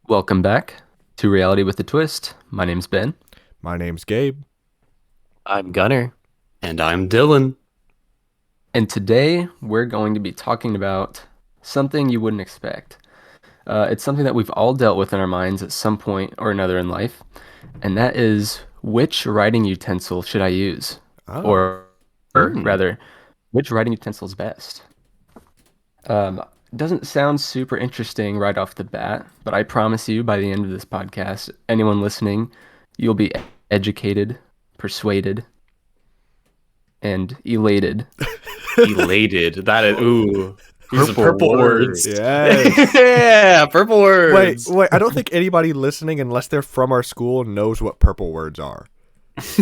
Welcome back to Reality with a Twist. My name's Ben. My name's Gabe. I'm Gunner. And I'm Dylan. And today we're going to be talking about something you wouldn't expect. It's something that we've all dealt with in our minds at some point or another in life, and that is which writing utensil should I use? Oh. Or rather, which writing utensil is best? Doesn't sound super interesting right off the bat, but I promise you by the end of this podcast, anyone listening, you'll be educated, persuaded, and elated. Elated. That is, ooh. These are purple words. Yes. Yeah, purple words. Wait. I don't think anybody listening, unless they're from our school, knows what purple words are.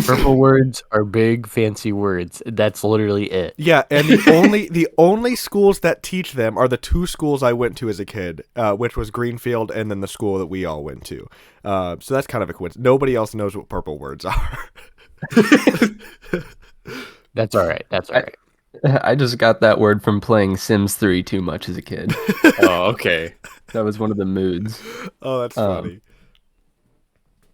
Purple words are big, fancy words. That's literally it. Yeah, and the only schools that teach them are the two schools I went to as a kid, which was Greenfield and then the school that we all went to. So that's kind of a coincidence. Nobody else knows what purple words are. That's all right. That's all right. I just got that word from playing Sims 3 too much as a kid. Oh, okay. That was one of the moods. Oh, that's funny.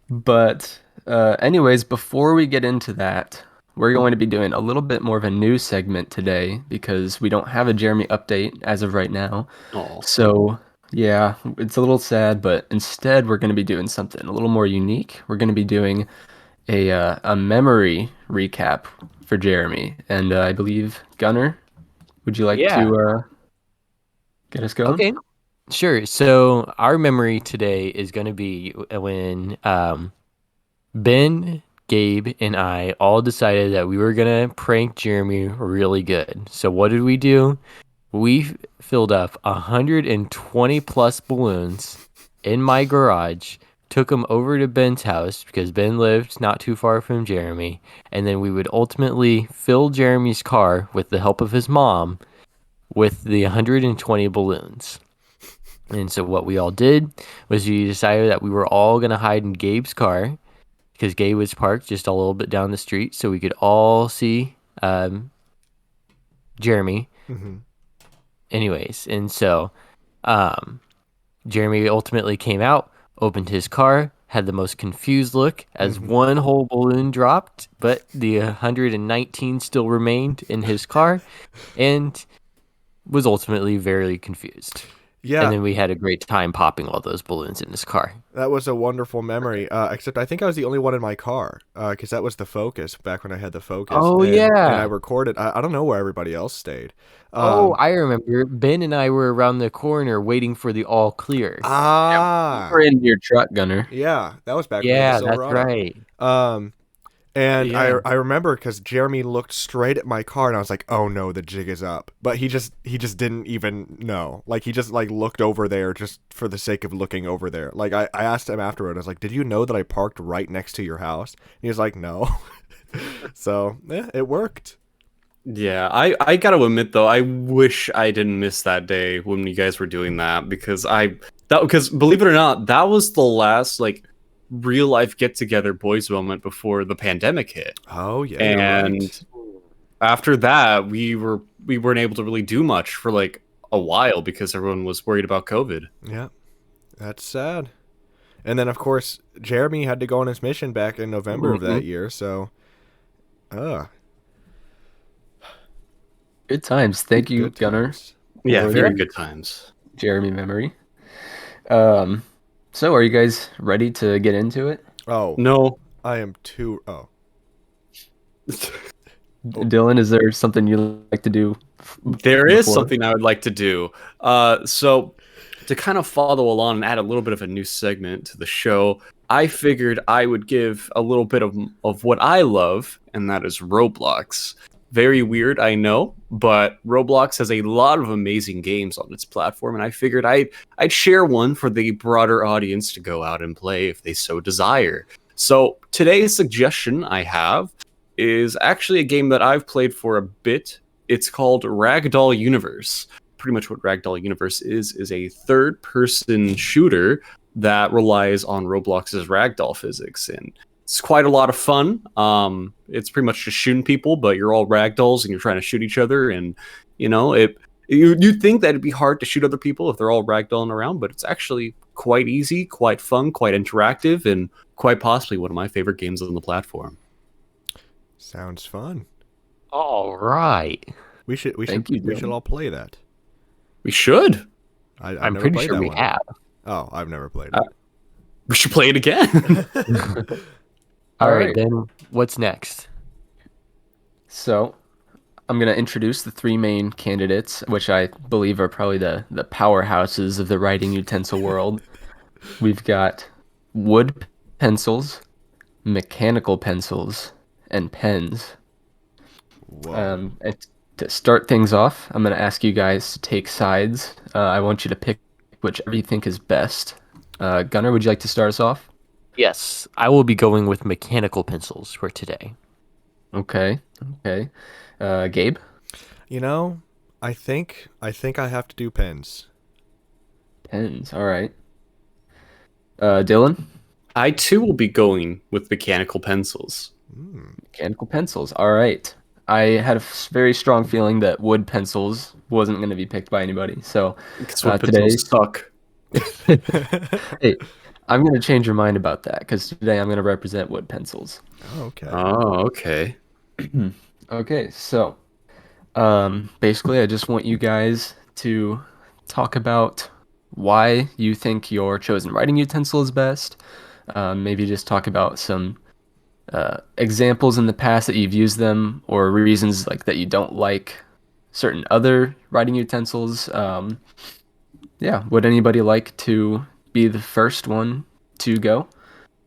But anyways, before we get into that, we're going to be doing a little bit more of a new segment today because we don't have a Jeremy update as of right now. Oh. So yeah, it's a little sad, but instead we're going to be doing something a little more unique. We're going to be doing a memory recap for Jeremy, and I believe Gunner, would you like to get us going? Okay. Sure. So our memory today is going to be when Ben, Gabe, and I all decided that we were going to prank Jeremy really good. So what did we do? We filled up 120 plus balloons in my garage, took them over to Ben's house because Ben lived not too far from Jeremy, and then we would ultimately fill Jeremy's car with the help of his mom with the 120 balloons. And so what we all did was we decided that we were all going to hide in Gabe's car because Gabe was parked just a little bit down the street so we could all see Jeremy. Mm-hmm. Anyways, and so Jeremy ultimately came out, opened his car, had the most confused look as one whole balloon dropped, but the 119 still remained in his car, and was ultimately very confused. Yeah. And then we had a great time popping all those balloons in his car. That was a wonderful memory, except I think I was the only one in my car, because that was the Focus, back when I had the Focus. Oh, and, yeah. And I recorded. I don't know where everybody else stayed. I remember. Ben and I were around the corner waiting for the all clear. We're in your truck, Gunner. Yeah, that was back Yeah, when I had that's the Silverado. right. And Yeah. I remember because Jeremy looked straight at my car and I was like, oh no, the jig is up. But he just didn't even know. Like he just looked over there just for the sake of looking over there. Like I asked him afterward, I was like, did you know that I parked right next to your house? And he was like, no. So yeah, it worked. Yeah, I gotta admit though, I wish I didn't miss that day when you guys were doing that because believe it or not, that was the last real life get together boys moment before the pandemic hit. Oh yeah. And right. after that, we weren't able to really do much for a while because everyone was worried about COVID. Yeah. That's sad. And then of course Jeremy had to go on his mission back in November of that year, so Good times. Thank you, good Gunner. times. Yeah, Oh, very yeah. good times. Jeremy memory. So are you guys ready to get into it? Oh. No. I am too Dylan, is there something you'd like to do? There is before? something I would like to do. So to kind of follow along and add a little bit of a new segment to the show, I figured I would give a little bit of what I love, and that is Roblox. Very weird, I know, but Roblox has a lot of amazing games on its platform, and I figured I'd share one for the broader audience to go out and play if they so desire. So today's suggestion I have is actually a game that I've played for a bit. It's called Ragdoll Universe. Pretty much what Ragdoll Universe is a third-person shooter that relies on Roblox's ragdoll physics, and it's quite a lot of fun. It's pretty much just shooting people, but you're all ragdolls and you're trying to shoot each other, and you'd think that it'd be hard to shoot other people if they're all ragdolling around, but it's actually quite easy, quite fun, quite interactive, and quite possibly one of my favorite games on the platform. Sounds fun. All right. We should Thank you, we should Dylan. all play that. We should. I've I'm never pretty played sure that we one. have. Oh, I've never played Uh, We should play it again. it. All All right, right. then what's next? So I'm going to introduce the three main candidates, which I believe are probably the powerhouses of the writing utensil world. We've got wood pencils, mechanical pencils, and pens. Whoa. To start things off, I'm going to ask you guys to take sides. I want you to pick whichever you think is best. Gunnar, would you like to start us off? Yes, I will be going with mechanical pencils for today. Okay. Okay. Gabe? You know, I think I have to do pens. Pens. All right. Dylan? I too will be going with mechanical pencils. Mechanical pencils. All right. I had a very strong feeling that wood pencils wasn't going to be picked by anybody. So Because what today, pencils suck. hey, I'm going to change your mind about that because today I'm going to represent wood pencils. Oh, okay. Oh, okay. Okay, so basically, I just want you guys to talk about why you think your chosen writing utensil is best. Maybe just talk about some examples in the past that you've used them, or reasons like that you don't like certain other writing utensils. Yeah, would anybody like to be the first one to go?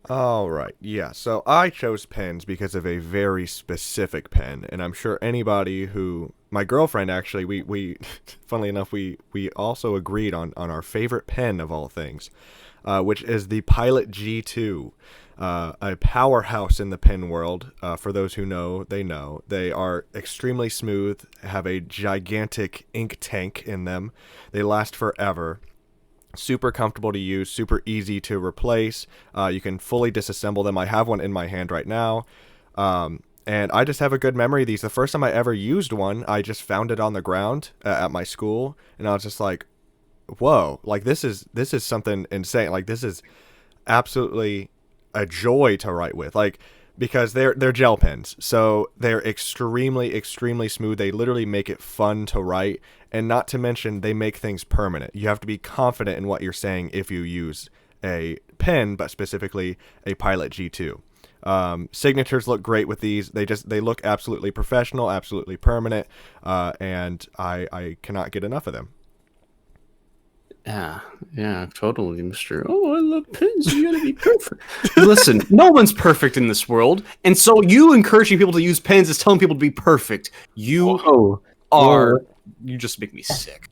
All right. Yeah. So I chose pens because of a very specific pen, and I'm sure anybody who my girlfriend actually we funnily enough we also agreed on our favorite pen of all things, which is the Pilot G2. A powerhouse in the pen world. For those who know, they know. They are extremely smooth, have a gigantic ink tank in them. They last forever. Super comfortable to use, super easy to replace. You can fully disassemble them. I have one in my hand right now. And I just have a good memory of these. The first time I ever used one, I just found it on the ground at my school. And I was just like, whoa, like this is something insane. Like this is absolutely a joy to write with. Like, because they're gel pens, so they're extremely smooth. They literally make it fun to write, and not to mention they make things permanent. You have to be confident in what you're saying if you use a pen, but specifically a Pilot G2. Signatures look great with these. They look absolutely professional, absolutely permanent, and I cannot get enough of them. Yeah, totally, Mr. Oh, I love pens. You gotta be perfect. Listen, no one's perfect in this world, and so you encouraging people to use pens is telling people to be perfect. You Whoa. are. Whoa. You just make me sick.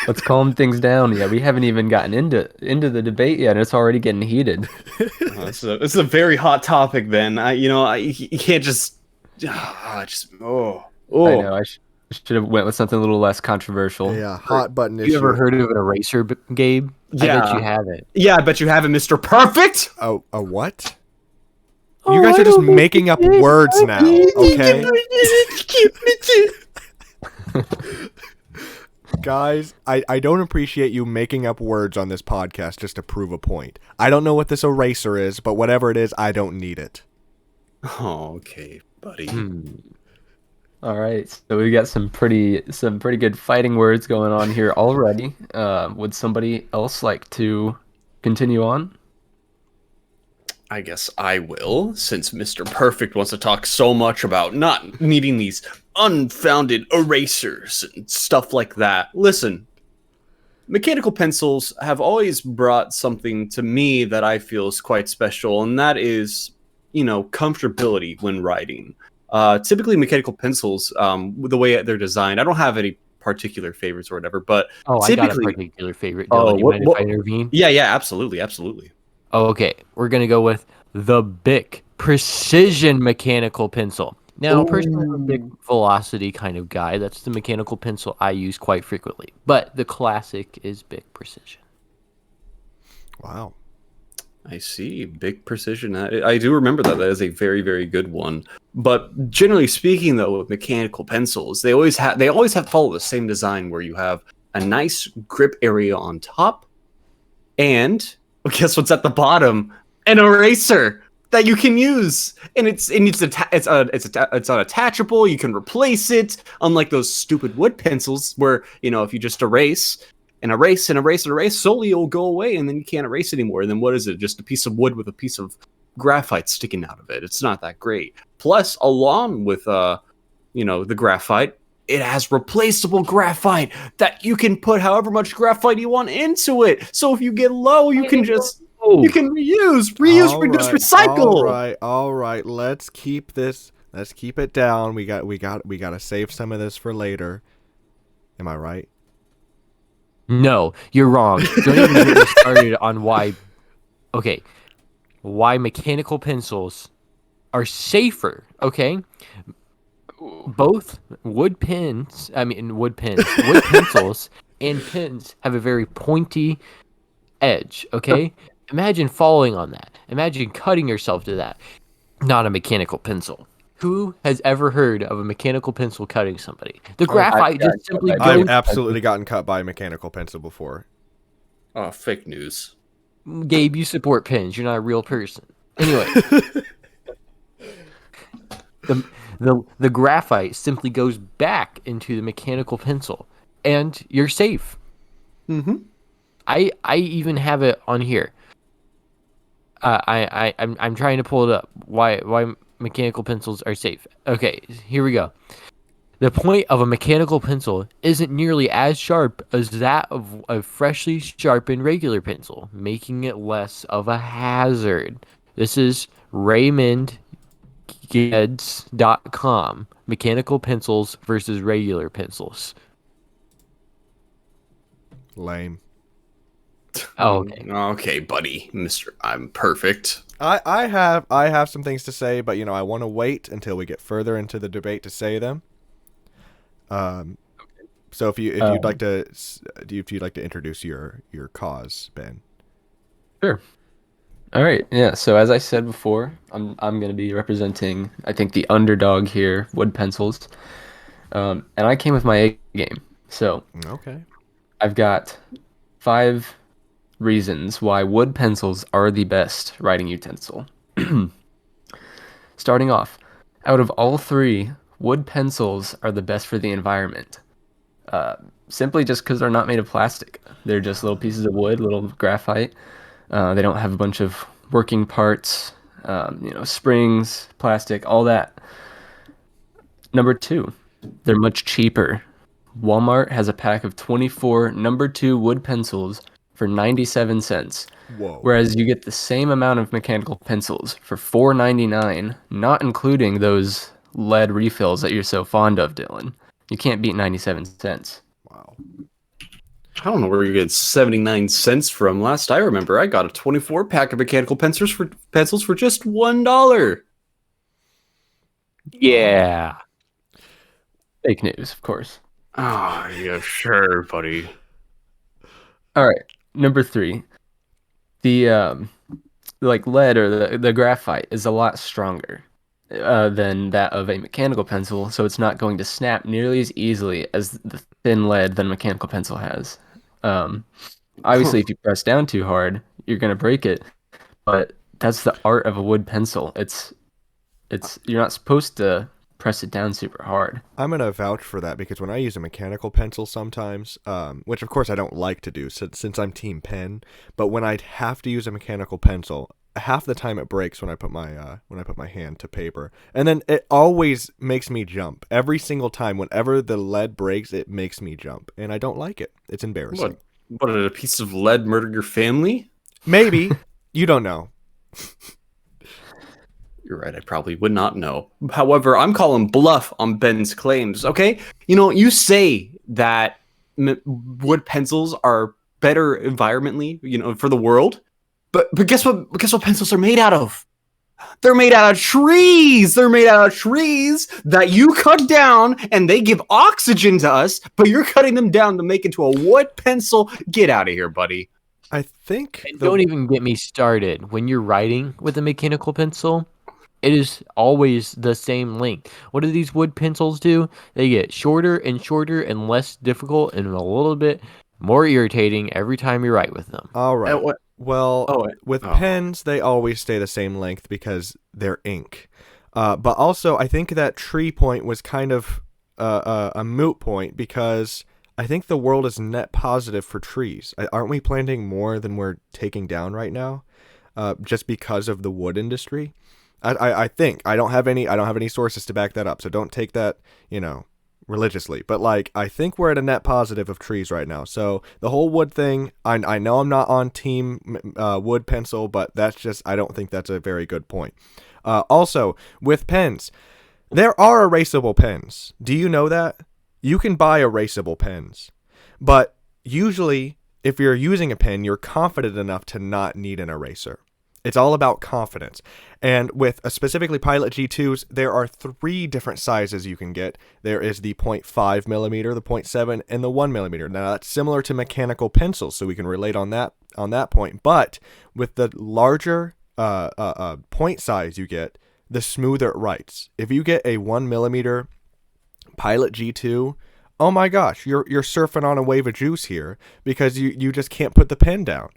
Let's calm things down. Yeah, we haven't even gotten into the debate yet, and it's already getting heated. It's a very hot topic. Then you can't just oh. I know. I should have went with something a little less controversial. Yeah, hot button You issue. ever heard of an eraser, Gabe? I bet you haven't. Yeah, I bet you haven't, Mr. Perfect. A what? You guys are just making up words now, okay? Guys, I don't appreciate you making up words on this podcast just to prove a point. I don't know what this eraser is, but whatever it is, I don't need it. Oh, okay, buddy. All right, so we got some pretty good fighting words going on here already. Would somebody else like to continue on? I guess I will, since Mr. Perfect wants to talk so much about not needing these unfounded erasers and stuff like that. Listen, mechanical pencils have always brought something to me that I feel is quite special, and that is, comfortability when writing. Typically, mechanical pencils, the way they're designed, I don't have any particular favorites or whatever, but I got a particular favorite. Dylan, you mind if I intervene? Yeah, absolutely. Oh, okay. We're gonna go with the Bic Precision Mechanical Pencil. Now, personally, I'm a big velocity kind of guy. That's the mechanical pencil I use quite frequently. But the classic is Bic Precision. Wow. I see. Big precision. I do remember that. That is a very, very good one. But generally speaking, though, with mechanical pencils, they always have follow the same design where you have a nice grip area on top, And guess what's at the bottom? An eraser that you can use, and it's unattachable. You can replace it, unlike those stupid wood pencils where if you just erase and erase and erase and erase, slowly it'll go away, and then you can't erase anymore. And then what is it? Just a piece of wood with a piece of graphite sticking out of it. It's not that great. Plus, along with the graphite, it has replaceable graphite that you can put however much graphite you want into it. So if you get low, you can reuse, reduce, recycle. All right. Let's keep it down. We got to save some of this for later. Am I right? No, you're wrong. Don't even get me started on why mechanical pencils are safer, okay? Both wood pencils and pens have a very pointy edge, okay? Imagine falling on that. Imagine cutting yourself to that. Not a mechanical pencil. Who has ever heard of a mechanical pencil cutting somebody? The graphite just simply goes... I've absolutely gotten cut by a mechanical pencil before. Oh, fake news. Gabe, you support pens. You're not a real person. Anyway. The graphite simply goes back into the mechanical pencil, and you're safe. Mm-hmm. I even have it on here. I'm trying to pull it up. Why mechanical pencils are safe? Okay, here we go. The point of a mechanical pencil isn't nearly as sharp as that of a freshly sharpened regular pencil, making it less of a hazard. This is RaymondGids.com. Mechanical pencils versus regular pencils. Lame. Oh, okay. Okay, buddy. I'm perfect. I have some things to say, but I want to wait until we get further into the debate to say them. So if you'd like to introduce your cause, Ben. Sure. All right. Yeah. So as I said before, I'm going to be representing, I think, the underdog here, wood pencils. And I came with my A game. So okay, I've got 5 reasons why wood pencils are the best writing utensil. Starting off, out of all 3, wood pencils are the best for the environment. Simply just because they're not made of plastic. They're just little pieces of wood, little graphite. They don't have a bunch of working parts, springs, plastic, all that. Number 2, they're much cheaper. Walmart has a pack of 24 number 2 wood pencils for 97 cents. Whoa. Whereas you get the same amount of mechanical pencils for $4.99, not including those lead refills that you're so fond of, Dylan. You can't beat 97 cents. Wow. I don't know where you get 79 cents from. Last I remember, I got a 24 pack of mechanical pencils for just $1. Yeah. Fake news, of course. Oh, yeah, sure, buddy. All right, number 3. The lead or the graphite is a lot stronger than that of a mechanical pencil, so it's not going to snap nearly as easily as the thin lead that a mechanical pencil has. Obviously, if you press down too hard, you're going to break it, but that's the art of a wood pencil. It's you're not supposed to press it down super hard. I'm going to vouch for that because when I use a mechanical pencil sometimes, which of course I don't like to do since I'm team pen, but when I have to use a mechanical pencil, half the time it breaks when I put my hand to paper. And then it always makes me jump. Every single time whenever the lead breaks, it makes me jump, and I don't like it. It's embarrassing. What did a piece of lead murder your family? Maybe. You don't know. You're right, I probably would not know. However, I'm calling bluff on Ben's claims, okay? You say that wood pencils are better environmentally, for the world. But guess what pencils are made out of? They're made out of trees. They're made out of trees that you cut down and they give oxygen to us, but you're cutting them down to make into a wood pencil. Get out of here, buddy. I think Don't even get me started. When you're writing with a mechanical pencil, it is always the same length. What do these wood pencils do? They get shorter and shorter and less difficult and a little bit More irritating every time you write with them. All right. what? Well, Oh, with oh. pens, they always stay the same length because they're ink. But also, I think that tree point was kind of a moot point because I think the world is net positive for trees. Aren't we planting more than we're taking down right now? Just because of the wood industry? I think I don't have any sources to back that up, so don't take that religiously. But like I think we're at a net positive of trees right now. So the whole wood thing, I know I'm not on team wood pencil, but that's just I don't think that's a very good point. Also with pens, there are erasable pens. Do you know that? You can buy erasable pens, but usually if you're using a pen, you're confident enough to not need an eraser. It's all about confidence. And with specifically Pilot G2s, there are 3 different sizes you can get. There is the 0.5 millimeter, the 0.7, and the 1 millimeter. Now that's similar to mechanical pencils, so we can relate on that point. But with the larger point size you get, the smoother it writes. If you get a 1 millimeter Pilot G2, oh my gosh, you're surfing on a wave of juice here because you just can't put the pen down.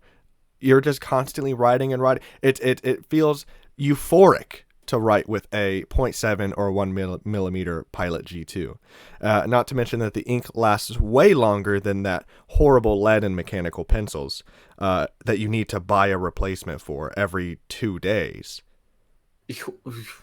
You're just constantly writing and writing. It feels euphoric to write with a 0.7 or 1 millimeter Pilot G2. Not to mention that the ink lasts way longer than that horrible lead and mechanical pencils that you need to buy a replacement for every 2 days.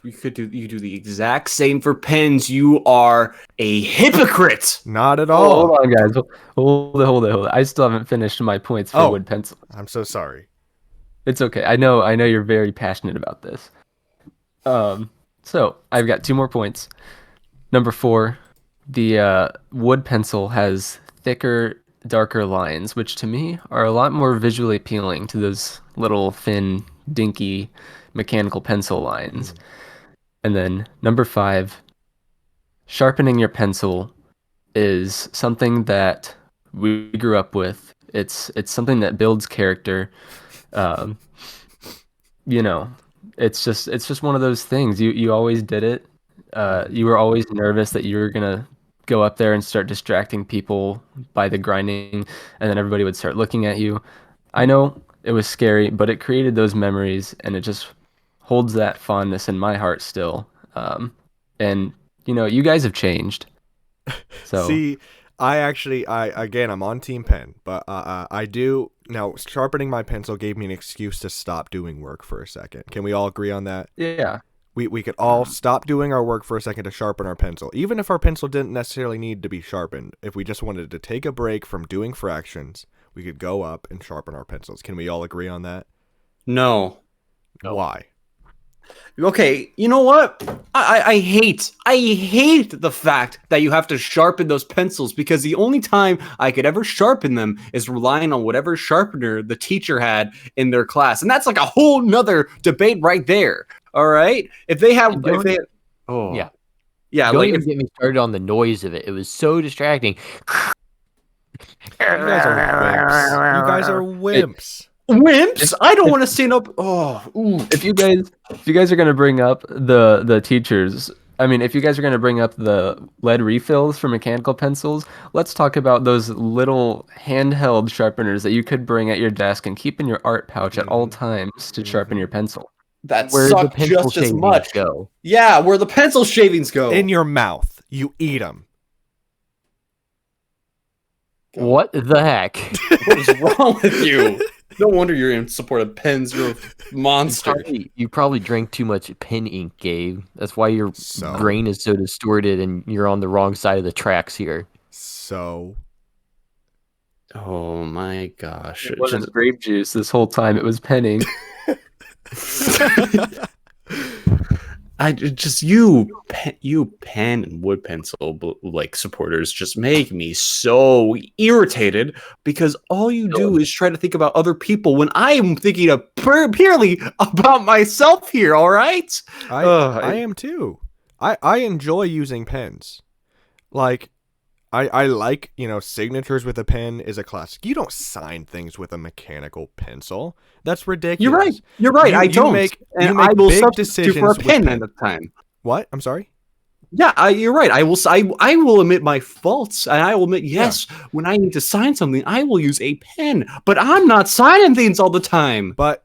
You do the exact same for pens. You are a hypocrite. Not at Oh, all. hold on, guys. Hold it. I still haven't finished my points for wood pencil. I'm so sorry. It's okay. I know you're very passionate about this. So I've got 2 more points. Number 4, the wood pencil has thicker, darker lines, which to me are a lot more visually appealing to those little thin, dinky mechanical pencil lines. And then number 5, sharpening your pencil is something that we grew up with. It's something that builds character. It's just one of those things. You always did it. You were always nervous that you were gonna go up there and start distracting people by the grinding, and then everybody would start looking at you. I know it was scary, but it created those memories, and it just holds that fondness in my heart still. And you guys have changed. So See, I'm on Team Pen, but I do now. Sharpening my pencil gave me an excuse to stop doing work for a second. Can we all agree on that? yeah, We could all stop doing our work for a second to sharpen our pencil, even if our pencil didn't necessarily need to be sharpened. If we just wanted to take a break from doing fractions, we could go up and sharpen our pencils. Can we all agree on that? No. Why? Okay, you know what? I hate the fact that you have to sharpen those pencils because the only time I could ever sharpen them is relying on whatever sharpener the teacher had in their class. And that's like a whole nother debate right there. All right? Oh. Yeah. Yeah, Don't like even get me started on the noise of it. It was so distracting. You guys are wimps. wimps. I don't want to stand up. Oh, ooh. if you guys are gonna bring up the teachers, I mean, if you guys are gonna bring up the lead refills for mechanical pencils, let's talk about those little handheld sharpeners that you could bring at your desk and keep in your art pouch at all times to sharpen your pencil. That Where the sucked pencil just as shavings much. go. Yeah, where the pencil shavings go. In your mouth. You eat them. What the heck? What is wrong with you? No wonder you're in support of pens. You're a monster. You probably drank too much pen ink, Gabe. That's why your So? brain is so distorted and you're on the wrong side of the tracks here. So Oh my gosh. It wasn't grape juice this whole time. It was penning. You pen and wood pencil like supporters just make me so irritated because all you do is try to think about other people when I am thinking of purely about myself here. All right, I am too. I enjoy using pens. Like I like, signatures with a pen is a classic. You don't sign things with a mechanical pencil. That's ridiculous. You're right. I don't. You make I will big substitute decisions for a with pen pen. at the time. What? I'm sorry? Yeah, you're right. I will admit my faults, and I will admit, yes, when I need to sign something, I will use a pen. But I'm not signing things all the time. But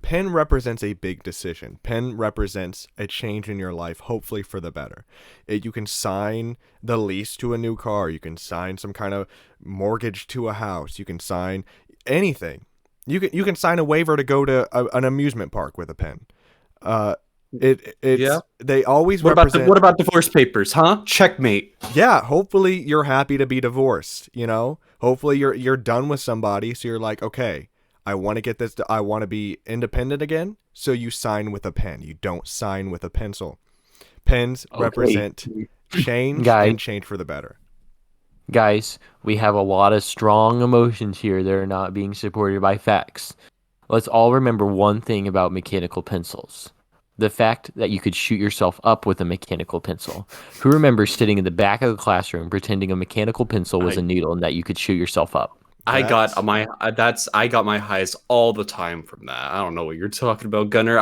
pen represents a big decision. Pen represents a change in your life, hopefully for the better. You can sign the lease to a new car. You can sign some kind of mortgage to a house. You can sign anything. You can sign a waiver to go to an amusement park with a pen. Yeah. They always What represent. what about divorce papers, huh? Checkmate. Yeah, hopefully you're happy to be divorced, you know? Hopefully you're done with somebody, so you're like, "Okay, I want to get this I want to be independent again." So you sign with a pen. You don't sign with a pencil. Pens represent change and change for the better. Guys, we have a lot of strong emotions here that are not being supported by facts. Let's all remember one thing about mechanical pencils. The fact that you could shoot yourself up with a mechanical pencil. Who remembers sitting in the back of the classroom pretending a mechanical pencil was a needle and that you could shoot yourself up? I got my highs all the time from that. I don't know what you're talking about, Gunner.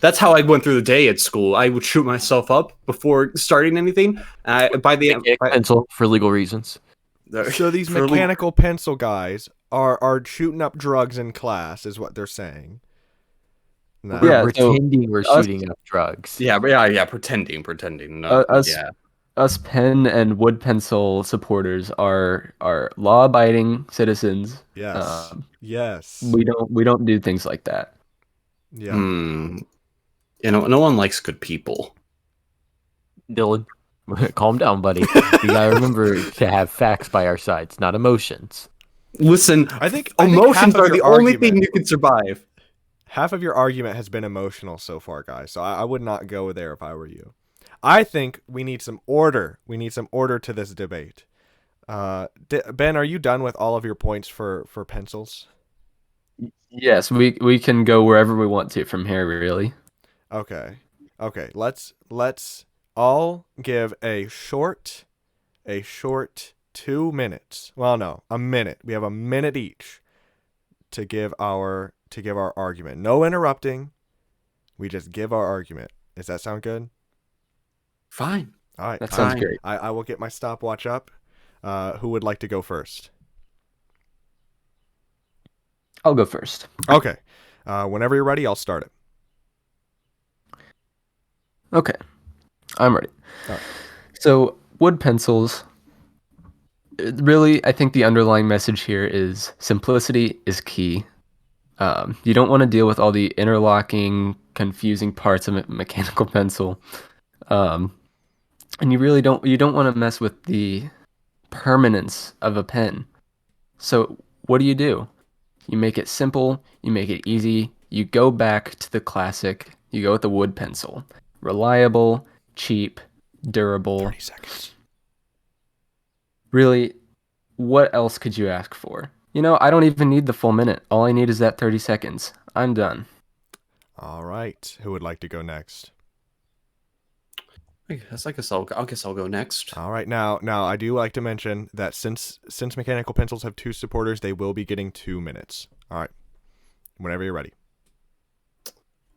That's how I went through the day at school. I would shoot myself up before starting anything. By the end, pencil for legal reasons. So these mechanical pencil guys are shooting up drugs in class, is what they're saying. No. We're pretending we're shooting up drugs. Yeah, pretending. No, us pen and wood pencil supporters are law-abiding citizens. Yes. Yes. We don't do things like that. Yeah. You know, no one likes good people. Dylan, calm down, buddy. We gotta remember to have facts by our sides, not emotions. Listen, I think emotions are the only thing you can survive. Half of your argument has been emotional so far, guys. So I would not go there if I were you. I think we need some order. We need some order to this debate. Ben, are you done with all of your points for pencils? Yes, we can go wherever we want to from here, really. Okay. Let's all give a short 2 minutes. Well, no, a minute. We have a minute each to give our argument. No interrupting. We just give our argument. Does that sound good? Fine. All right. That sounds great. I will get my stopwatch up. Who would like to go first? I'll go first. Okay. Whenever you're ready, I'll start it. Okay. I'm ready. All right. So, wood pencils, really, I think the underlying message here is simplicity is key. You don't want to deal with all the interlocking, confusing parts of a mechanical pencil. And you really don't want to mess with the permanence of a pen. So what do? You make it simple, you make it easy, you go back to the classic, you go with the wood pencil. Reliable, cheap, durable. 30 seconds. Really, what else could you ask for? You know, I don't even need the full minute. All I need is that 30 seconds. I'm done. All right. Who would like to go next? I guess I'll go next. All right. Now I do like to mention that since mechanical pencils have 2 supporters, they will be getting 2 minutes. All right. Whenever you're ready.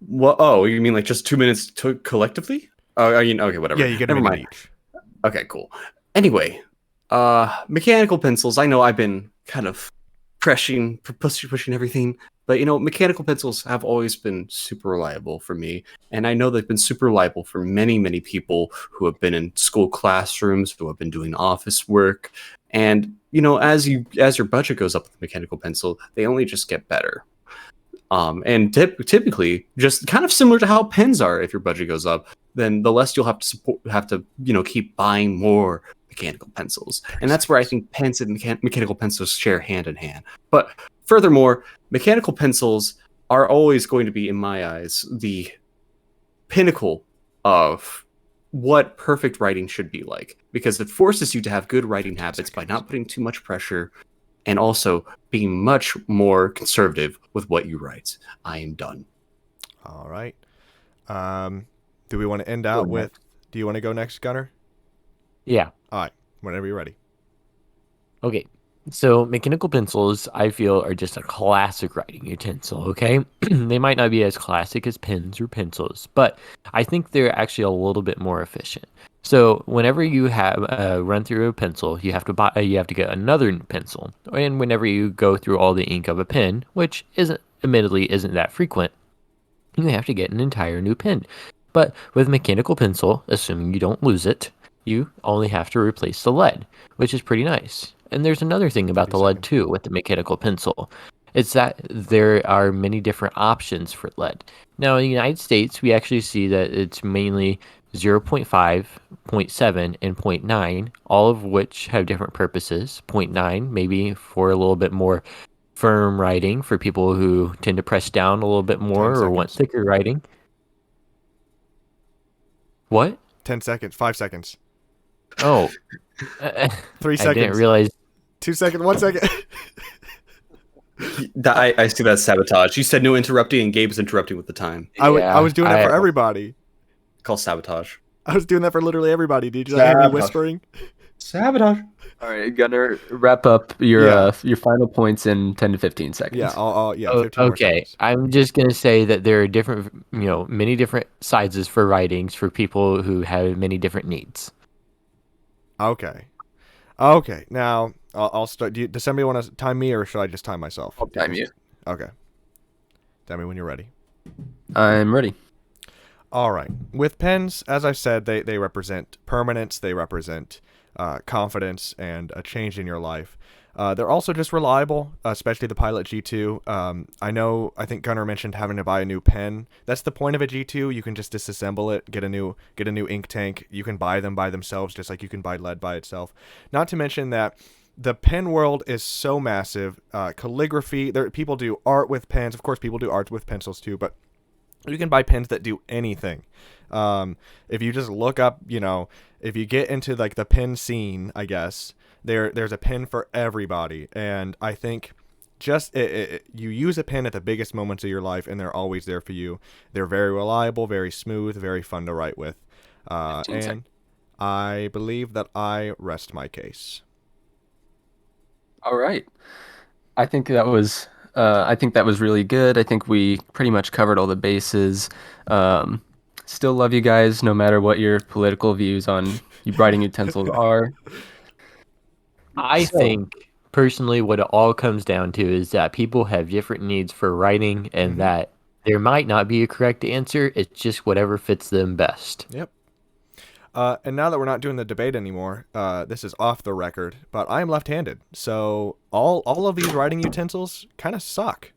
Well, oh, you mean like just 2 minutes collectively? Oh, okay, whatever. Yeah, you get a minute each. Okay, cool. Anyway, mechanical pencils. I know I've been kind of pushing everything, but you know, mechanical pencils have always been super reliable for me, and I know they've been super reliable for many, many people who have been in school classrooms, who have been doing office work, and you know, as your budget goes up with the mechanical pencil, they only just get better. And typically, just kind of similar to how pens are. If your budget goes up, then the less you'll have to keep buying more mechanical pencils, and that's where I think pens and mechanical pencils share hand in hand. But furthermore, mechanical pencils are always going to be, in my eyes, the pinnacle of what perfect writing should be like, because it forces you to have good writing habits by not putting too much pressure and also being much more conservative with what you write. I am done. All right. Do we want to end out with... Do you want to go next, Gunner? Yeah. All right. Whenever you're ready. Okay. So mechanical pencils, I feel, are just a classic writing utensil, okay? They might not be as classic as pens or pencils, but I think they're actually a little bit more efficient. So whenever you have run through a pencil, you have to buy you have to get another pencil. And whenever you go through all the ink of a pen, which isn't that frequent, you have to get an entire new pen. But with mechanical pencil, assuming you don't lose it, you only have to replace the lead, which is pretty nice. And there's another thing about 30 the lead seconds. too with the mechanical pencil. It's that there are many different options for lead. Now in the United States, we actually see that it's mainly 0.5, 0.7, and zero point 0.9, all of which have different purposes. Zero point 0.9 maybe for a little bit more firm writing for people who tend to press down a little bit 10 more or want seconds. thicker writing. What? 10 seconds. 5 seconds. Oh, 3 I seconds. didn't realize. 2 seconds. 1 second. I see that sabotage. You said no interrupting, and Gabe is interrupting with the time. I was doing that for everybody. Called sabotage. I was doing that for literally everybody. Did you hear me Sabotage. whispering? Sabotage. All right, Gunnar, wrap up your final points in 10 to 15 seconds. Yeah, yeah, Oh, 15 more okay, seconds. I'm just gonna say that there are different, many different sizes for writings for people who have many different needs. Okay. Okay, now I'll start. Does somebody want to time me, or should I just time myself? I'll time you. Okay. Tell me when you're ready. I'm ready. All right. With pens, as I said, they represent permanence. They represent confidence and a change in your life. They're also just reliable, especially the Pilot G2. I think Gunnar mentioned having to buy a new pen. That's the point of a G2. You can just disassemble it, get a new ink tank. You can buy them by themselves, just like you can buy lead by itself. Not to mention that the pen world is so massive. Calligraphy, people do art with pens. Of course, people do art with pencils too, but you can buy pens that do anything. If you just look up, if you get into like the pen scene, I guess there's a pen for everybody. And I think just you use a pen at the biggest moments of your life, and they're always there for you. They're very reliable, very smooth, very fun to write with. 15 And seconds. I believe that I rest my case. All right. I think that was really good. I think we pretty much covered all the bases. Um, Still love you guys, no matter what your political views on you writing utensils are. I So, think personally, what it all comes down to is that people have different needs for writing, and Mhm. that there might not be a correct answer. It's just whatever fits them best. Yep. And now that we're not doing the debate anymore, this is off the record, but I am left-handed, so all of these writing utensils kind of suck.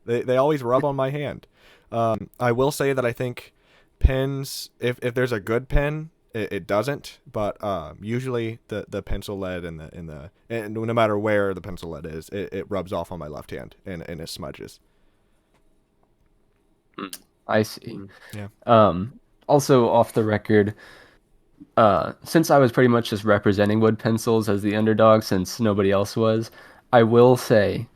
They always rub on my hand. I will say that I think pens, if there's a good pen, it doesn't, but usually the pencil lead and no matter where the pencil lead is, it rubs off on my left hand and it smudges. I see. Yeah. Also off the record, since I was pretty much just representing wood pencils as the underdog since nobody else was, I will say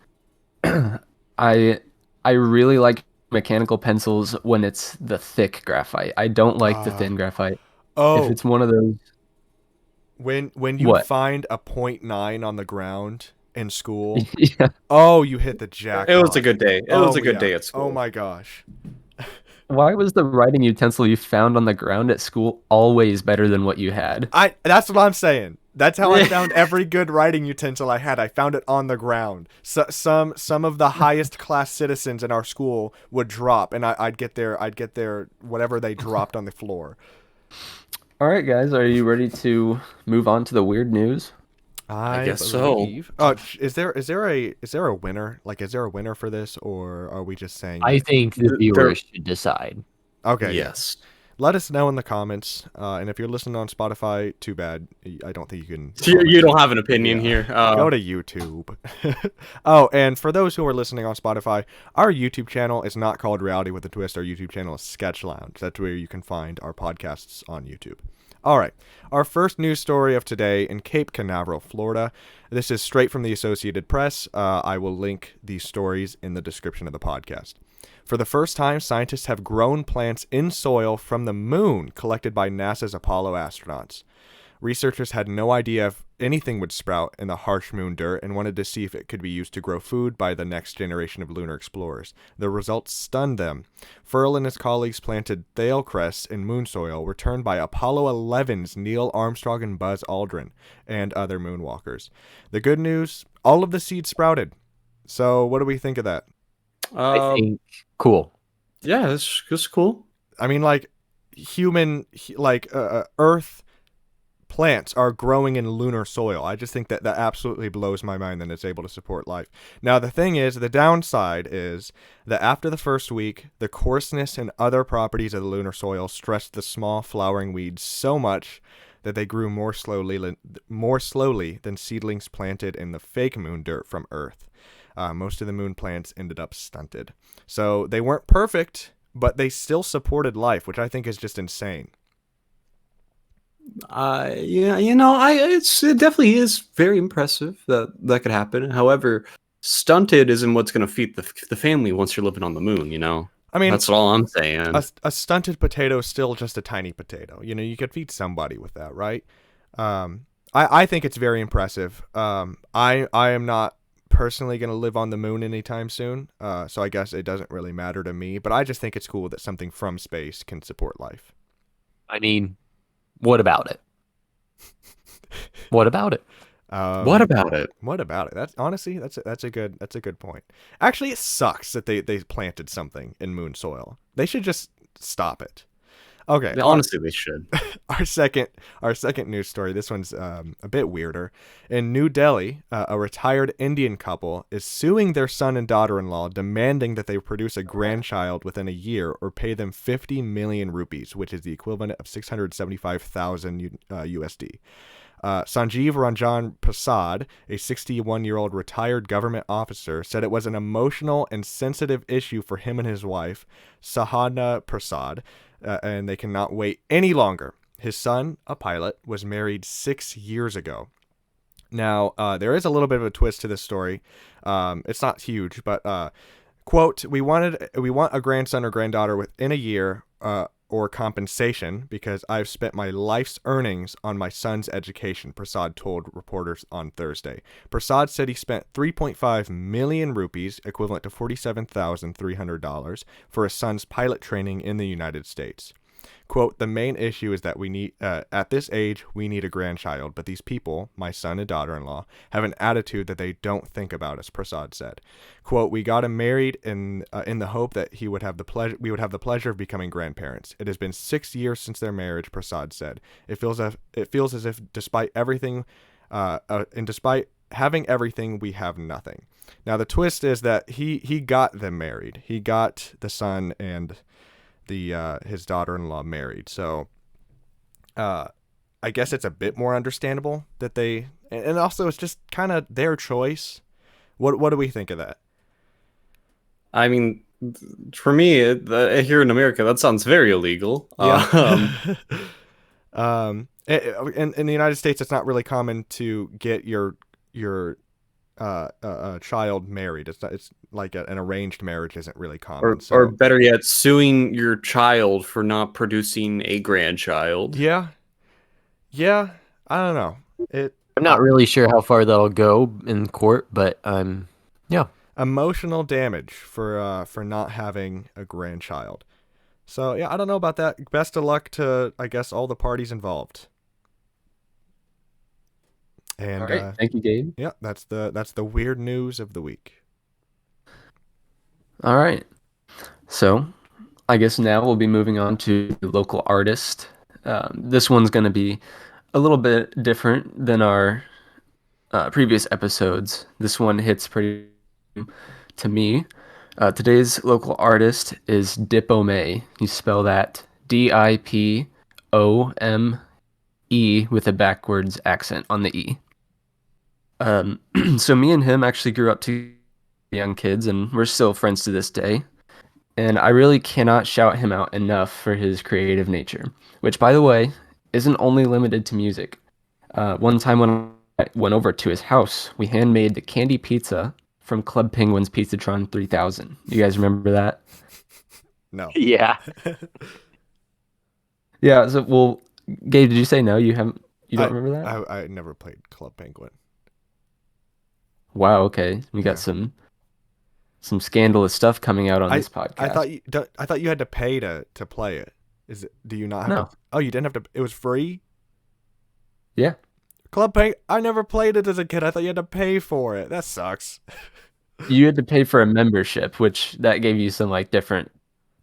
I I really like mechanical pencils when it's the thick graphite. I don't like the thin graphite. If Oh, it's one of those, when you what? find a .9 on the ground in school, Yeah. oh, you hit the It was a jackpot. good day. It was a good day at school. Oh my gosh. Why was the writing utensil you found on the ground at school always better than what you had? That's what I'm saying. That's how I found every good writing utensil I had. I found it on the ground. So, some of the highest class citizens in our school would drop, and I'd get their whatever they dropped on the floor. All right, guys, are you ready to move on to the weird news? I guess so. believe. Is there a winner? Like, is there a winner for this, or are we just saying? I that- think the There- viewers should decide. Okay. Yes. Let us know in the comments. And if you're listening on Spotify, too bad. I don't think you can. You don't have an opinion Yeah. here. Go to YouTube. Oh, and for those who are listening on Spotify, our YouTube channel is not called Reality with a Twist. Our YouTube channel is Sketch Lounge. That's where you can find our podcasts on YouTube. All right. Our first news story of today in Cape Canaveral, Florida. This is straight from the Associated Press. I will link these stories in the description of the podcast. For the first time, scientists have grown plants in soil from the moon collected by NASA's Apollo astronauts. Researchers had no idea if anything would sprout in the harsh moon dirt and wanted to see if it could be used to grow food by the next generation of lunar explorers. The results stunned them. Furl and his colleagues planted Thale crests in moon soil, returned by Apollo 11's Neil Armstrong and Buzz Aldrin, and other moonwalkers. The good news, all of the seeds sprouted. So what do we think of that? I think cool. Yeah, that's cool. I mean, like, Earth plants are growing in lunar soil. I just think that absolutely blows my mind that it's able to support life. Now, the thing is, the downside is that after the first week, the coarseness and other properties of the lunar soil stressed the small flowering weeds so much that they grew more slowly than seedlings planted in the fake moon dirt from Earth. Most of the moon plants ended up stunted. So they weren't perfect, but they still supported life, which I think is just insane. Yeah, it definitely is very impressive that could happen. However, stunted isn't what's going to feed the family once you're living on the moon. I mean, that's all I'm saying. A stunted potato is still just a tiny potato. You could feed somebody with that, right? I think it's very impressive. I am not personally going to live on the moon anytime soon, so I guess it doesn't really matter to me. But I just think it's cool that something from space can support life. I mean, what about it? What about it? What about it? What about it? That's honestly that's a good point. Actually, it sucks that they planted something in moon soil. They should just stop it. Okay. Yeah, honestly, they should. Our second news story. This one's a bit weirder. In New Delhi, a retired Indian couple is suing their son and daughter-in-law, demanding that they produce a grandchild within a year or pay them 50 million rupees, which is the equivalent of 675,000 USD. Sanjeev Ranjan Prasad, a 61-year-old retired government officer, said it was an emotional and sensitive issue for him and his wife, Sahana Prasad, and they cannot wait any longer. His son, a pilot, was married 6 years ago. Now, there is a little bit of a twist to this story. It's not huge, but quote, we want a grandson or granddaughter within a year or compensation because I've spent my life's earnings on my son's education, Prasad told reporters on Thursday. Prasad said he spent 3.5 million rupees, equivalent to $47,300, for his son's pilot training in the United States. Quote, the main issue is that we need, at this age, we need a grandchild, but these people, my son and daughter-in-law, have an attitude that they don't think about us, Prasad said. Quote, we got him married in the hope that we would have the pleasure of becoming grandparents. It has been 6 years since their marriage, Prasad said. It feels as if despite everything, and despite having everything, we have nothing. Now, the twist is that he got them married. He got the son and his daughter-in-law married. So I guess it's a bit more understandable that they, and also it's just kind of their choice. What do we think of that? I mean, for me, here in America, that sounds very illegal. Yeah. In the United States, it's not really common to get your a child married. It's like an arranged marriage isn't really common. Or better yet, suing your child for not producing a grandchild. Yeah, I don't know. I'm not really sure how far that'll go in court, but yeah. Emotional damage for not having a grandchild. So yeah, I don't know about that. Best of luck to, I guess, all the parties involved. And All right, thank you, Gabe. Yeah, that's the weird news of the week. All right, so I guess now we'll be moving on to local artist. This one's going to be a little bit different than our previous episodes. This one hits pretty to me. Today's local artist is Dipome. You spell that Dipome with a backwards accent on the E. So me and him actually grew up to young kids, and we're still friends to this day. And I really cannot shout him out enough for his creative nature, which, by the way, isn't only limited to music. One time when I went over to his house, we handmade the candy pizza from Club Penguin's Pizzatron 3000. You guys remember that? No. Yeah. Yeah. So, well, Gabe, did you say no? You haven't? You don't remember that? I never played Club Penguin. Wow, okay. We got Yeah. some scandalous stuff coming out on I this I podcast. thought I thought you had to pay to play it. Do you not have to? No. Oh, you didn't have to. It was free. Yeah. Club Penguin. I never played it as a kid. I thought you had to pay for it. That sucks. You had to pay for a membership, which that gave you some like different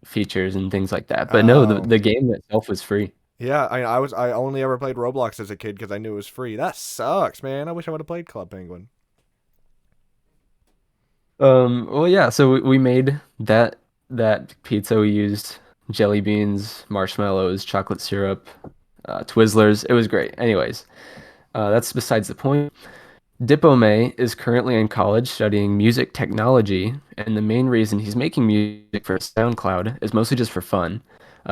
features and things like that. But no, Oh. the game itself was free. Yeah, I only ever played Roblox as a kid because I knew it was free. That sucks, man. I wish I would have played Club Penguin. Well, yeah, so we made that pizza. We used jelly beans, marshmallows, chocolate syrup, Twizzlers. It was great. Anyways, that's besides the point. Dipome is currently in college studying music technology, and the main reason he's making music for SoundCloud is mostly just for fun,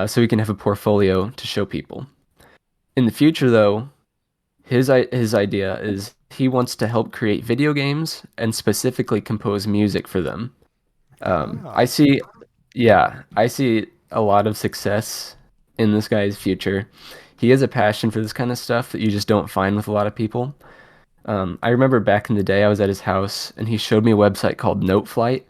so he can have a portfolio to show people. In the future, though, his idea is he wants to help create video games and specifically compose music for them. I Ah. see, yeah, I see a lot of success in this guy's future. He has a passion for this kind of stuff that you just don't find with a lot of people. I remember back in the day, I was at his house and he showed me a website called Noteflight,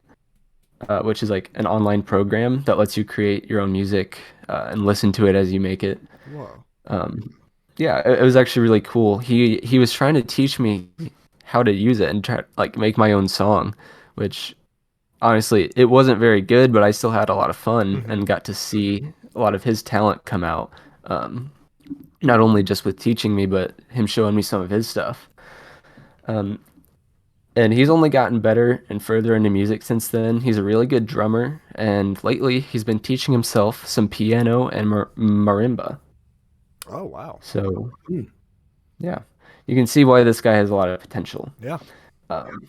which is like an online program that lets you create your own music and listen to it as you make it. Whoa. Um, yeah, it was actually really cool. He was trying to teach me how to use it and try like make my own song, which honestly it wasn't very good, but I still had a lot of fun Hmm. and got to see a lot of his talent come out. Um, Not only just with teaching me, but him showing me some of his stuff. Um, and he's only gotten better and further into music since then. He's a really good drummer, and lately he's been teaching himself some piano and marimba. Oh wow. So, yeah, you can see why this guy has a lot of potential. Yeah. Um,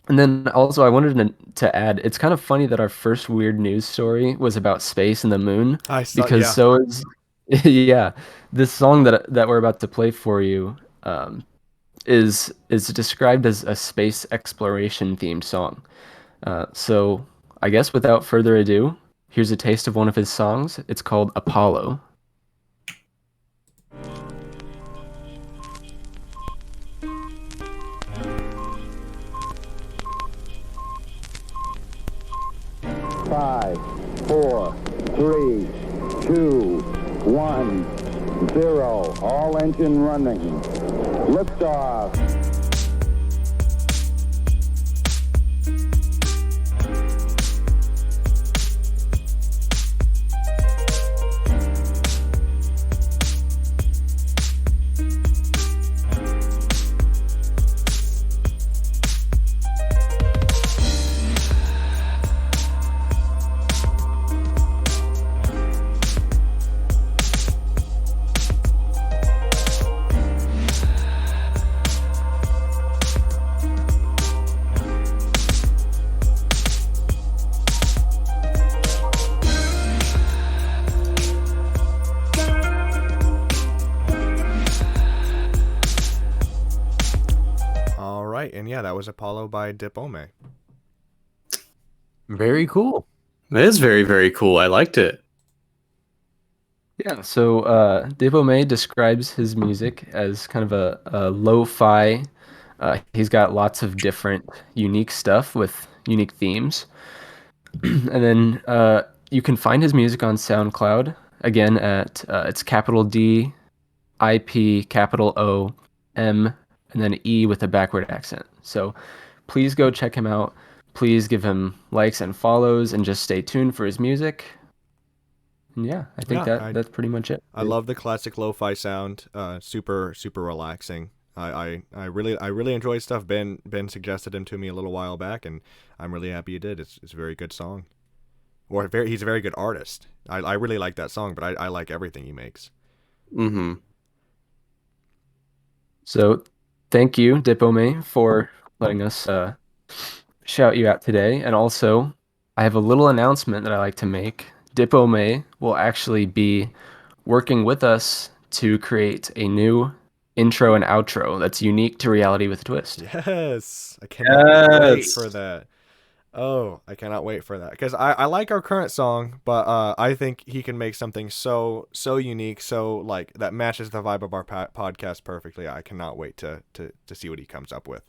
and then also, I wanted to add, it's kind of funny that our first weird news story was about space and the moon, I saw. because Yeah. so is, yeah, this song that we're about to play for you is described as a space exploration themed song. So I guess without further ado, here's a taste of one of his songs. It's called Apollo. 5, 4, 3, 2, 1, 0. All engine running. Liftoff. All right, and yeah, that was Apollo by Dipome. Very cool. That is very, very cool. I liked it. Yeah, so Dipome describes his music as kind of a lo-fi. He's got lots of different unique stuff with unique themes. And then you can find his music on SoundCloud again at it's capital D, IP, capital O, M, and then E with a backward accent. So please go check him out. Please give him likes and follows, and just stay tuned for his music. And yeah, I think Yeah, that's pretty much it. I love the classic lo-fi sound. Super relaxing. I really enjoy stuff. Ben suggested him to me a little while back, and I'm really happy he did. It's a very good song. He's a very good artist. I really like that song, but I like everything he makes. Mm-hmm. So thank you, Dipome, for letting us shout you out today. And also, I have a little announcement that I like to make. Dipome will actually be working with us to create a new intro and outro that's unique to Reality with a Twist. Yes, I cannot wait for that. Oh, I cannot wait for that because I like our current song, but I think he can make something so unique, so like that matches the vibe of our podcast perfectly. I cannot wait to see what he comes up with.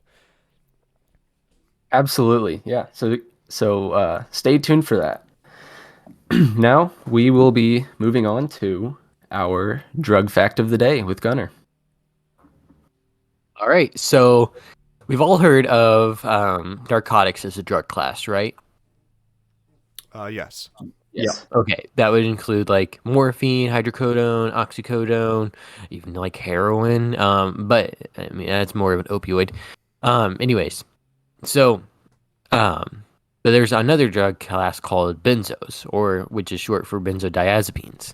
Absolutely. Yeah. So stay tuned for that. Now we will be moving on to our drug fact of the day with Gunner. All right, so we've all heard of narcotics as a drug class, right? Yes. Yes. Okay, that would include like morphine, hydrocodone, oxycodone, even like heroin. But I mean that's more of an opioid. Anyways, so but there's another drug class called benzos, or which is short for benzodiazepines,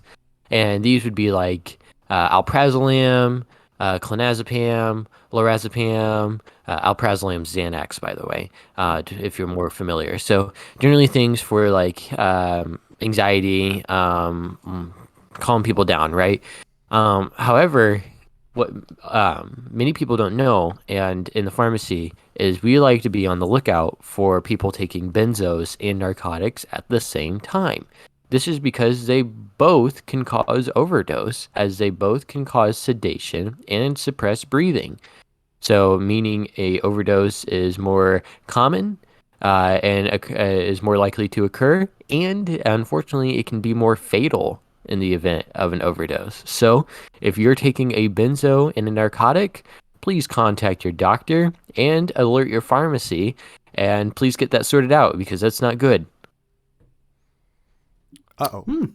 and these would be like alprazolam, clonazepam, lorazepam, alprazolam Xanax, by the way, if you're more familiar. So generally things for like anxiety, calm people down, right? However, what many people don't know, and in the pharmacy, is we like to be on the lookout for people taking benzos and narcotics at the same time. This is because they both can cause overdose, as they both can cause sedation and suppress breathing. So, meaning a overdose is more common is more likely to occur, and unfortunately, it can be more fatal in the event of an overdose. So, if you're taking a benzo and a narcotic, please contact your doctor and alert your pharmacy, and please get that sorted out because that's not good. Uh-oh.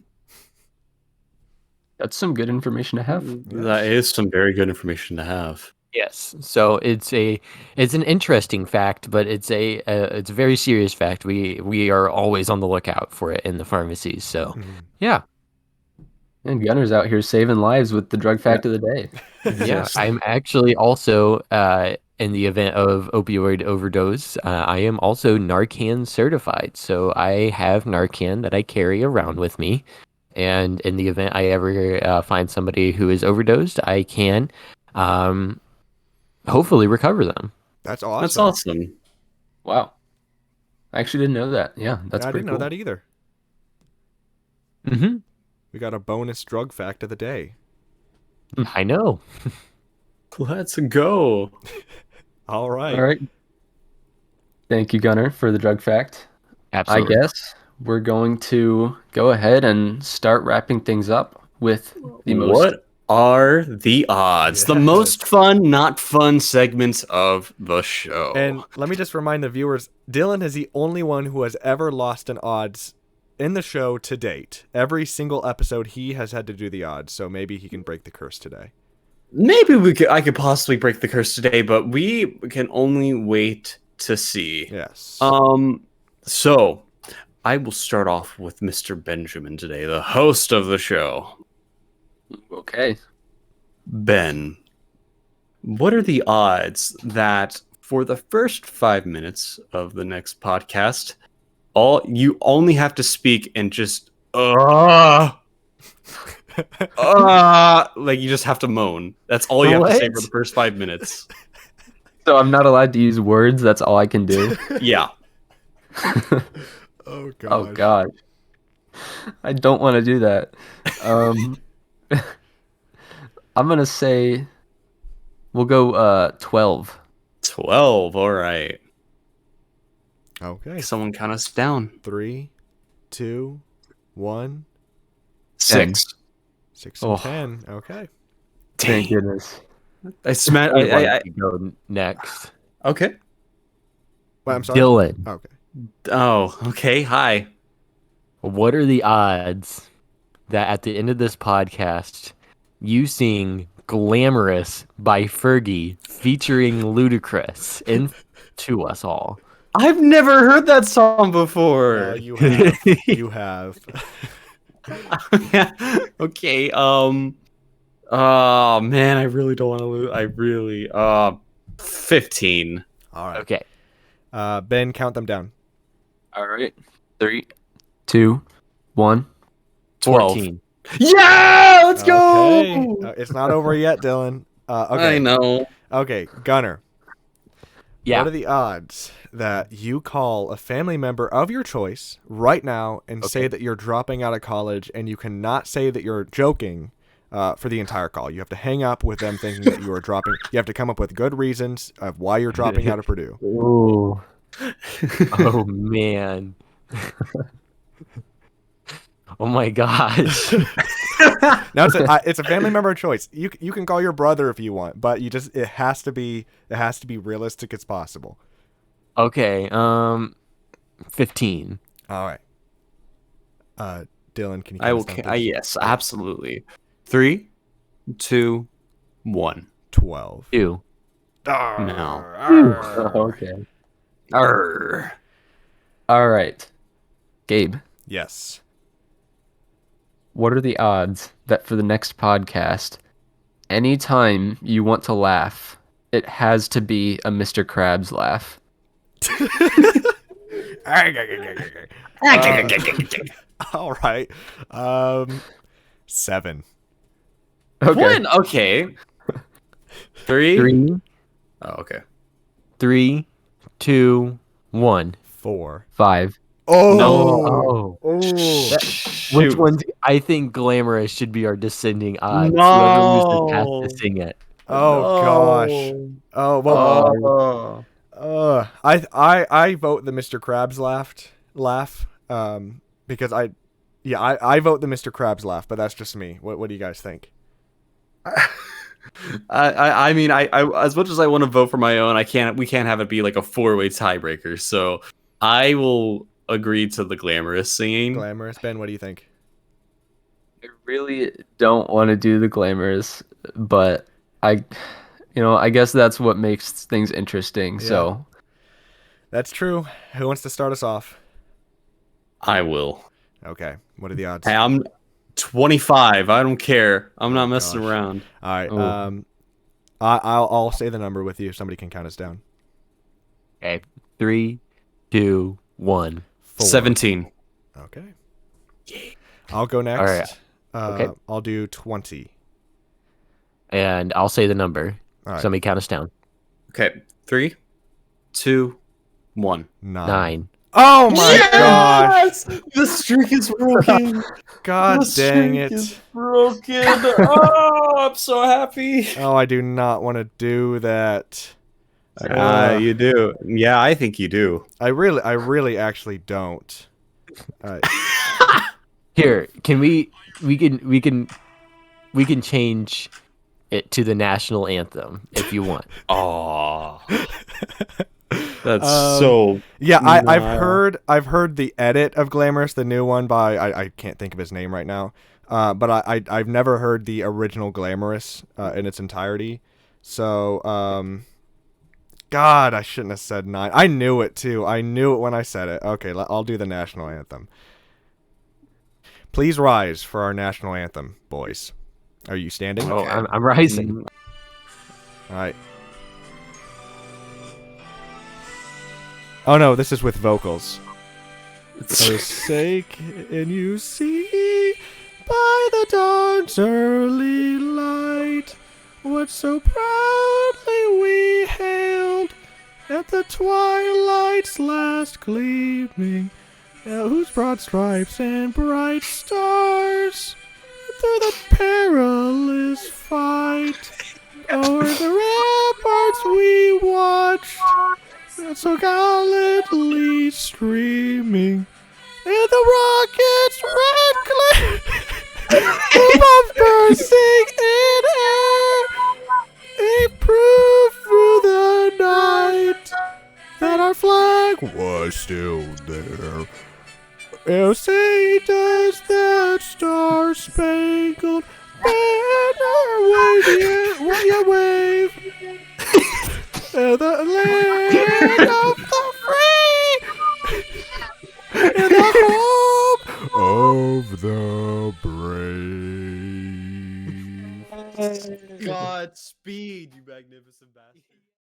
That's some good information to have. That is some very good information to have. Yes, so it's an interesting fact, but it's a very serious fact. We are always on the lookout for it in the pharmacies. So, yeah, And Gunner's out here saving lives with the drug fact of the day. yeah. Yes. I'm actually also in the event of opioid overdose, I am also Narcan certified. So I have Narcan that I carry around with me, and in the event I ever find somebody who is overdosed, I can um, hopefully recover them. That's awesome. That's awesome. Wow. I actually didn't know that. Yeah, that's I pretty didn't know cool. that either. Mm-hmm. We got a bonus drug fact of the day. I know. Let's go. All right. All right. Thank you, Gunner, for the drug fact. Absolutely. I guess we're going to go ahead and start wrapping things up with the most. What are the odds? The Yes. most fun, not fun segments of the show. And let me just remind the viewers, Dylan is the only one who has ever lost an odds in the show to date. Every single episode he has had to do the odds, so maybe he can break the curse today. Maybe I could possibly break the curse today, but we can only wait to see. Yes. So I will start off with Mr. Benjamin today, the host of the show. Okay. Ben, what are the odds that for the first 5 minutes of the next podcast, you only have to speak and just like you just have to moan. That's all you have to say for the first 5 minutes. So I'm not allowed to use words. That's all I can do. Yeah. Oh god. Oh God. I don't want to do that. I'm gonna say we'll go 12. 12. All right. Okay. Someone count us down. 3, 2, 1. 6. 6 Oh. and 10. Okay. Thank Dang. goodness. I smacked. I'd like to go next. Okay. Wait, I'm sorry. Dylan, Okay. Oh, okay. Hi. what are the odds that at the end of this podcast, you sing Glamorous by Fergie featuring Ludacris to us all? I've never heard that song before. You have. You have. Okay. Oh man, I really don't want to lose. I really. 15. All right. Okay. Ben, count them down. All right. 3, 2, 1. 14. Yeah, let's go. Okay. It's not over yet, Dylan. Okay. I know. Okay, Gunner. Yeah. What are the odds that you call a family member of your choice right now and say that you're dropping out of college, and you cannot say that you're joking for the entire call? You have to hang up with them thinking that you are dropping. You have to come up with good reasons of why you're dropping out of Purdue. Ooh. Oh man. Oh my gosh. Now it's a family member of choice. You can call your brother if you want, but it has to be realistic as possible. Okay. 15. All right. Dylan, can you I count will. us down, please? Yes, absolutely. 3, 2, 1. 12. 2. No. Okay. Arr. All right. Gabe, Yes. what are the odds that for the next podcast, anytime you want to laugh, it has to be a Mr. Krabs laugh? All right. 7. Okay. What? Okay. 3. 3, Oh, okay. 3, 2, 1. 4. 5. Oh. Oh. Which Shoot. ones? I think glamorous should be our descending odds. No. Whoever loses has to sing it. Oh gosh. Oh well. Oh. I vote the Mr. Krabs laugh. Because I vote the Mr. Krabs laugh, but that's just me. What do you guys think? I mean, I as much as I want to vote for my own, we can't have it be like a 4-way tiebreaker. So I will agree to the glamorous singing. Glamorous. Ben, what do you think? I really don't want to do the glamorous, but I guess that's what makes things interesting. Yeah. So, That's true. Who wants to start us off? I will. Okay. What are the odds? Hey, I'm 25. I don't care. I'm not messing gosh. around. All right. Ooh. I'll say the number with you. Somebody can count us down. Okay. 3, 2, 1. 4. 17. Okay. I'll go next. All right. Okay. I'll do 20. And I'll say the number. All right. Somebody count us down. Okay. 3, 2, 1. 9. Oh my gosh! The streak is broken. God dang it! Broken. Oh, I'm so happy. Oh, I do not want to do that. You do. Yeah, I think you do. I really actually don't. Here, can we can change it to the national anthem if you want. Oh, that's so. Yeah, I've heard the edit of Glamorous, the new one by I can't think of his name right now. But I've never heard the original Glamorous in its entirety. So God, I shouldn't have said 9. I knew it too. I knew it when I said it. Okay, I'll do the national anthem. Please rise for our national anthem, boys. Are you standing? Oh, I'm rising. All right. Oh no, this is with vocals. Forsake and you see by the dawn's early light what so proudly we hailed at the twilight's last gleaming, whose broad stripes and bright stars through the perilous fight o'er the ramparts we watched, so gallantly streaming, and the rocket's red glare above bursting in air, a proof through the night that our flag was still there. Oh, say does that star-spangled banner wave the land of the free and the home of the brave. Godspeed, you magnificent bastard.